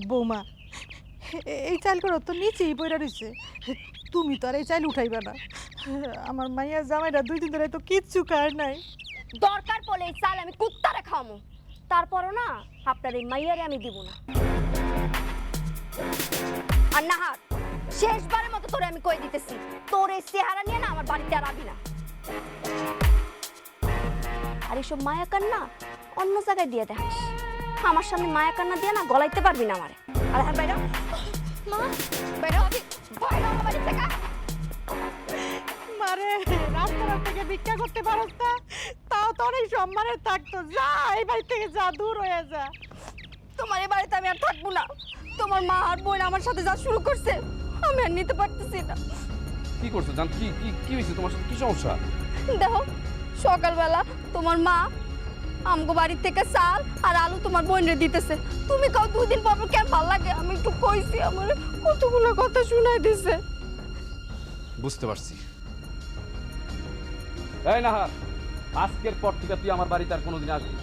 বৌমা, এই চালগুলো তো নিচেই পড়ে রয়েছে, তুমি তো আর এই চাল উঠাইবা না। আমার মাইয়া জামাইরা 2 দিন ধরে তো কিচ্ছু খায় নাই। দরকার পড়লে এই চাল আমি কুত্তারে খাওয়ামু, তারপরও না আপনার এই মাইয়ারে আমি দিব না। আর নাহার, শেষবারের মতো তোরে আমি কই দিতেছি, তোর এই চেহারা নিয়ে না আমার বাড়িতে আর আবি না। আর এইসব মায়া কান্না অন্য জায়গায় দিয়ে দেখাস, আমার সামনে মায়া কান্না দিয়ে না গলাইতে পারবি না আমারে। আর হ্যাঁ বাইরা মা, বাইরা বাইরা আমার বাড়ি থেকে। মারে রাস্তার থেকে ভিক্ষা করতে পারস না, তাও তো অনেক সম্মানের থাকতো। যা এই বাড়ি থেকে যা, দূর হয়ে যা। তোমার এই বাড়িতে আমি আর থাকবো না। তোমার মা আর বোন আমার সাথে যা শুরু করছে আমি আর নিতে পারতেছি না। কি করছো জান? কি কি কি হয়েছে তোমার সাথে? কি সমস্যা? দেখো, সকালবেলা তোমার মা আমগো বাড়ি থেকে চাল আর আলু তোমার বোনরে দিতেছে। তুমি কাউ 2 দিন পর কেন ভাল লাগে? আমি একটু কইছি, আমার কতগুলো কথা শুনাই দিছে। বুঝতে পারছি। এই নাহার, আজকের পর থেকে তুই আমার বাড়িতে আর কোনোদিন আসবি না।